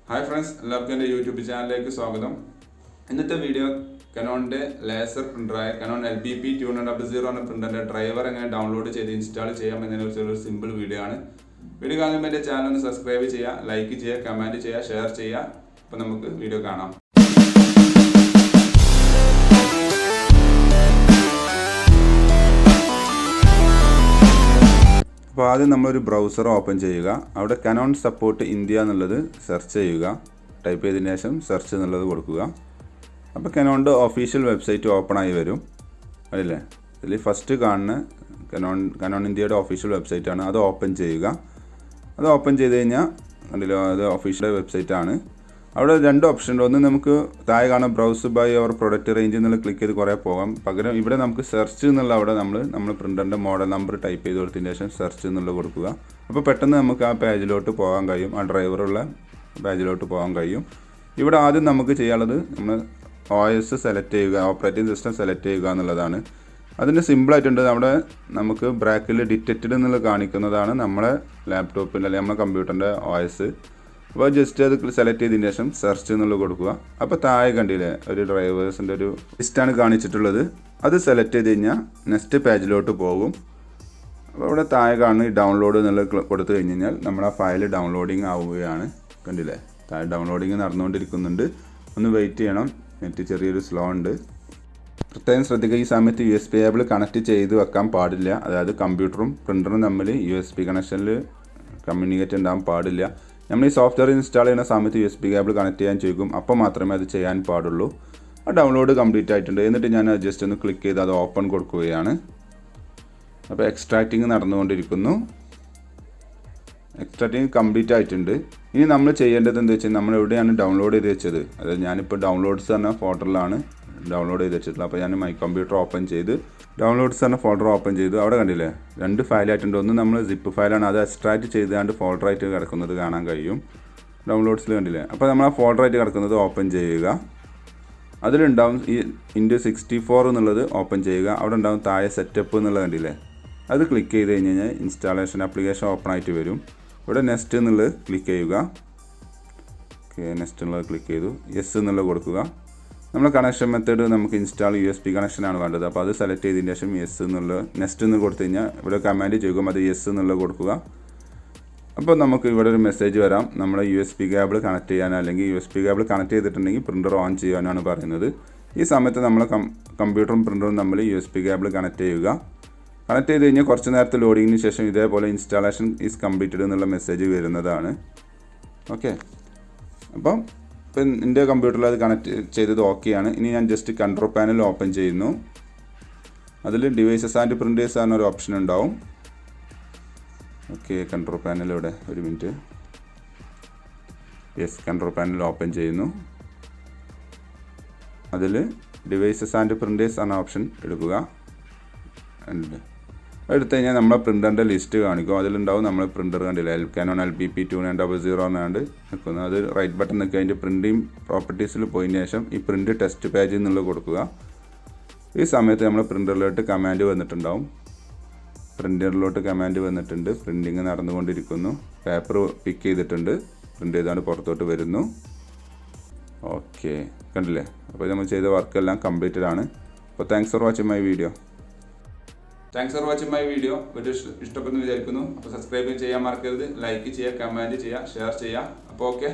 Hi friends, എല്ലാവർക്കും എൻ്റെ YouTube ചാനലിലേക്ക് സ്വാഗതം. ഇന്നത്തെ വീഡിയോ കനോണിൻ്റെ ലേസർ പ്രിൻ്ററായ കനോൺ LBP2900 എന്ന പ്രിൻ്ററിൻ്റെ ഡ്രൈവർ എങ്ങനെ ഡൗൺലോഡ് ചെയ്ത് ഇൻസ്റ്റാൾ ചെയ്യാം എന്നതിനെക്കുറിച്ചുള്ള ഒരു സിമ്പിൾ വീഡിയോ ആണ്. വീഡിയോ കാണുമ്പോൾ എൻ്റെ ചാനൽ ഒന്ന് സബ്സ്ക്രൈബ് ചെയ്യുക, ലൈക്ക് ചെയ്യുക, കമൻറ്റ് ചെയ്യുക, ഷെയർ ചെയ്യുക. അപ്പോൾ നമുക്ക് വീഡിയോ കാണാം. അപ്പോൾ ആദ്യം നമ്മളൊരു ബ്രൗസർ ഓപ്പൺ ചെയ്യുക. അവിടെ കനോൺ സപ്പോർട്ട് ഇന്ത്യ എന്നുള്ളത് സെർച്ച് ചെയ്യുക. ടൈപ്പ് ചെയ്തതിന് ശേഷം സെർച്ച് എന്നുള്ളത് കൊടുക്കുക. അപ്പോൾ കനോണിൻ്റെ ഒഫീഷ്യൽ വെബ്സൈറ്റ് ഓപ്പൺ ആയി വരും. അല്ലേ, ഇതിൽ ഫസ്റ്റ് കാണുന്ന കനോൺ ഇന്ത്യയുടെ ഒഫീഷ്യൽ വെബ്സൈറ്റാണ്. അത് ഓപ്പൺ ചെയ്യുക. അത് ഓപ്പൺ ചെയ്ത് കഴിഞ്ഞാൽ കണ്ടില്ലോ, അത് ഒഫീഷ്യൽ വെബ്സൈറ്റാണ്. അവിടെ രണ്ട് ഓപ്ഷൻ ഉണ്ട്. ഒന്ന് നമുക്ക് താഴെ കാണാം browse by our product range എന്നുള്ള ക്ലിക്ക് ചെയ്ത് കുറേ പോകാം. പകരം ഇവിടെ നമുക്ക് സെർച്ച് എന്നുള്ള അവിടെ നമ്മൾ പ്രിൻ്ററിൻ്റെ മോഡൽ നമ്പർ ടൈപ്പ് ചെയ്ത് കൊടുത്തതിന് ശേഷം സെർച്ച് എന്നുള്ളത് കൊടുക്കുക. അപ്പോൾ പെട്ടെന്ന് നമുക്ക് ആ പേജിലോട്ട് പോകാൻ കഴിയും, ആ ഡ്രൈവറുള്ള പേജിലോട്ട് പോകാൻ കഴിയും. ഇവിടെ ആദ്യം നമുക്ക് ചെയ്യാനുള്ളത് നമ്മൾ OS സെലക്ട് ചെയ്യുക, ഓപ്പറേറ്റിംഗ് സിസ്റ്റം സെലക്ട് ചെയ്യുക എന്നുള്ളതാണ്. അതിന് സിമ്പിളായിട്ടുണ്ട്. അവിടെ നമുക്ക് ബ്രാക്കിൽ ഡിറ്റക്റ്റഡ് എന്നുള്ളത് കാണിക്കുന്നതാണ് നമ്മളെ ലാപ്ടോപ്പിൻ്റെ അല്ലെങ്കിൽ നമ്മുടെ കമ്പ്യൂട്ടറിൻ്റെ OS. അപ്പോൾ ജസ്റ്റ് അത് സെലക്ട് ചെയ്തതിന് ശേഷം സെർച്ച് എന്നുള്ളത് കൊടുക്കുക. അപ്പോൾ താഴെ കണ്ടില്ലേ ഒരു ഡ്രൈവേഴ്സിൻ്റെ ഒരു ലിസ്റ്റാണ് കാണിച്ചിട്ടുള്ളത്. അത് സെലക്ട് ചെയ്ത് കഴിഞ്ഞാൽ നെക്സ്റ്റ് പേജിലോട്ട് പോകും. അപ്പോൾ അവിടെ താഴെ കാണുന്ന ഈ ഡൗൺലോഡ് എന്നുള്ളത് കൊടുത്തു കഴിഞ്ഞ് കഴിഞ്ഞാൽ നമ്മുടെ ആ ഫയൽ ഡൗൺലോഡിങ് ആവുകയാണ്. കണ്ടില്ലേ, താഴെ ഡൗൺലോഡിങ് നടന്നുകൊണ്ടിരിക്കുന്നുണ്ട്. ഒന്ന് വെയിറ്റ് ചെയ്യണം, നെറ്റ് ചെറിയൊരു സ്ലോ ഉണ്ട്. പ്രത്യേകം ശ്രദ്ധിക്കുക, ഈ സമയത്ത് USB കേബിൾ കണക്ട് ചെയ്ത് വെക്കാൻ പാടില്ല. അതായത് കമ്പ്യൂട്ടറും പ്രിൻ്ററും തമ്മിൽ USB കണക്ഷനിൽ കമ്മ്യൂണിക്കേറ്റ് ഉണ്ടാകാൻ പാടില്ല. നമ്മൾ ഈ സോഫ്റ്റ്വെയർ ഇൻസ്റ്റാൾ ചെയ്യുന്ന സമയത്ത് USB കേബിൾ കണക്ട് ചെയ്യാൻ ചോദിക്കും. അപ്പോൾ മാത്രമേ അത് ചെയ്യാൻ പാടുള്ളൂ. ആ ഡൗൺലോഡ് കംപ്ലീറ്റ് ആയിട്ടുണ്ട്. എന്നിട്ട് ഞാൻ ജസ്റ്റ് ഒന്ന് ക്ലിക്ക് ചെയ്ത് അത് ഓപ്പൺ കൊടുക്കുകയാണ്. അപ്പോൾ എക്സ്ട്രാക്റ്റിംഗ് നടന്നുകൊണ്ടിരിക്കുന്നു. എക്സ്ട്രാക്റ്റിംഗ് കംപ്ലീറ്റ് ആയിട്ടുണ്ട്. ഇനി നമ്മൾ ചെയ്യേണ്ടത് എന്താ വെച്ചാൽ, നമ്മൾ എവിടെയാണ് ഡൗൺലോഡ് ചെയ്ത് വെച്ചത്, അതായത് ഞാനിപ്പോൾ ഡൗൺലോഡ്സ് എന്ന ഫോൾഡറിലാണ് ഡൗൺലോഡ് ചെയ്ത് വെച്ചിട്ടുള്ളത്. അപ്പോൾ ഞാൻ മൈ കമ്പ്യൂട്ടർ ഓപ്പൺ ചെയ്ത് ഡൗൺലോഡ്സ് എന്ന ഫോൾഡർ ഓപ്പൺ ചെയ്തു. അവിടെ കണ്ടില്ലേ രണ്ട് ഫയലായിട്ടുണ്ട്. ഒന്ന് നമ്മൾ സിപ്പ് ഫയലാണ്, അത് എക്സ്ട്രാക്റ്റ് ചെയ്താണ്ട് ഫോൾഡറായിട്ട് കിടക്കുന്നത് കാണാൻ കഴിയും. ഡൗൺലോഡ്സിൽ കണ്ടില്ലേ. അപ്പോൾ നമ്മൾ ആ ഫോൾഡറായിട്ട് കിടക്കുന്നത് ഓപ്പൺ ചെയ്യുക. അതിലുണ്ടാവും ഈ *64 എന്നുള്ളത് ഓപ്പൺ ചെയ്യുക. അവിടെ ഉണ്ടാവും താഴെ സെറ്റപ്പ് എന്നുള്ളത് കണ്ടില്ലേ. അത് ക്ലിക്ക് ചെയ്ത് കഴിഞ്ഞ് കഴിഞ്ഞാൽ ഇൻസ്റ്റാളേഷൻ ആപ്ലിക്കേഷൻ ഓപ്പൺ ആയിട്ട് വരും. ഇവിടെ നെക്സ്റ്റ് എന്നുള്ളത് ക്ലിക്ക് ചെയ്യുക. ഓക്കെ, നെക്സ്റ്റ് എന്നുള്ളത് ക്ലിക്ക് ചെയ്തു. യെസ് എന്നുള്ളത് കൊടുക്കുക. നമ്മൾ കണക്ഷൻ മെത്തേഡ് നമുക്ക് ഇൻസ്റ്റാൾ USB കണക്ഷനാണ് വേണ്ടത്. അപ്പോൾ അത് സെലക്ട് ചെയ്തതിന് ശേഷം യെസ് എന്നുള്ളത് നെക്സ്റ്റ് എന്ന് കൊടുത്തു കഴിഞ്ഞാൽ ഇവിടെ കമാൻഡ് ചെയ്യുക, അത് യെസ് എന്നുള്ളത് കൊടുക്കുക. അപ്പോൾ നമുക്ക് ഇവിടെ ഒരു മെസ്സേജ് വരാം, നമ്മുടെ USB കേബിൾ കണക്ട് ചെയ്യാനോ അല്ലെങ്കിൽ USB കേബിൾ കണക്ട് ചെയ്തിട്ടുണ്ടെങ്കിൽ പ്രിൻ്റർ ഓൺ ചെയ്യാനാണ് പറയുന്നത്. ഈ സമയത്ത് നമ്മൾ കമ്പ്യൂട്ടറും പ്രിൻ്ററും തമ്മിൽ USB കേബിൾ കണക്ട് ചെയ്യുക. കണക്ട് ചെയ്ത് കഴിഞ്ഞാൽ കുറച്ച് നേരത്തെ ലോഡിങ്ങിന് ശേഷം ഇതേപോലെ ഇൻസ്റ്റാളേഷൻ ഈസ് കംപ്ലീറ്റഡ് എന്നുള്ള മെസ്സേജ് വരുന്നതാണ്. ഓക്കെ, അപ്പം എൻ്റെ കമ്പ്യൂട്ടറിൽ അത് കണക്ട് ചെയ്തത് ഓക്കെയാണ്. ഇനി ഞാൻ ജസ്റ്റ് കൺട്രോൾ പാനൽ ഓപ്പൺ ചെയ്യുന്നു. അതിൽ ഡിവൈസസ് ആൻഡ് പ്രിൻറ്റേഴ്സ് ആണ് ഒരു ഓപ്ഷൻ ഉണ്ടാവും. ഓക്കെ, കൺട്രോൾ പാനൽ ഇവിടെ ഒരു minute. Yes, control panel open ചെയ്യുന്നു. അതിൽ ഡിവൈസസ് ആൻഡ് പ്രിൻറ്റേഴ്സ് ആണ് ഓപ്ഷൻ എടുക്കുക. എടുത്തു കഴിഞ്ഞാൽ നമ്മളെ പ്രിൻ്ററിൻ്റെ ലിസ്റ്റ് കാണിക്കും. അതിലുണ്ടാവും നമ്മളെ പ്രിൻ്റർ കണ്ടില്ല, Canon LBP2900 എന്നാണ്ട് നിൽക്കുന്നത്. അത് റൈറ്റ് ബട്ടൺ നിൽക്കുക. അതിൻ്റെ പ്രിൻറ്റിങ് പ്രോപ്പർട്ടീസിൽ പോയതിന് ശേഷം ഈ പ്രിൻ്റ് ടെസ്റ്റ് പേജ് എന്നുള്ളത് കൊടുക്കുക. ഈ സമയത്ത് നമ്മൾ പ്രിൻ്ററിലോട്ട് കമാൻഡ് വന്നിട്ടുണ്ടാവും. പ്രിൻ്ററിലോട്ട് കമാൻഡ് വന്നിട്ടുണ്ട്. പ്രിൻറ്റിങ് നടന്നുകൊണ്ടിരിക്കുന്നു. പേപ്പർ പിക്ക് ചെയ്തിട്ടുണ്ട്. പ്രിൻ്റ് ചെയ്താണ്ട് പുറത്തോട്ട് വരുന്നു. ഓക്കെ, കണ്ടില്ലേ. അപ്പോൾ നമ്മൾ ചെയ്ത വർക്കെല്ലാം കംപ്ലീറ്റഡ് ആണ്. അപ്പോൾ thanks for watching my video. Video ഇഷ്ടപ്പെടുന്നു വിചാരിക്കുന്നു. അപ്പോൾ സബ്സ്ക്രൈബ് ചെയ്യാൻ മറക്കരുത്, ലൈക്ക് ചെയ്യുക, കമൻറ്റ് ചെയ്യുക, ഷെയർ ചെയ്യുക. അപ്പോൾ ഓക്കെ.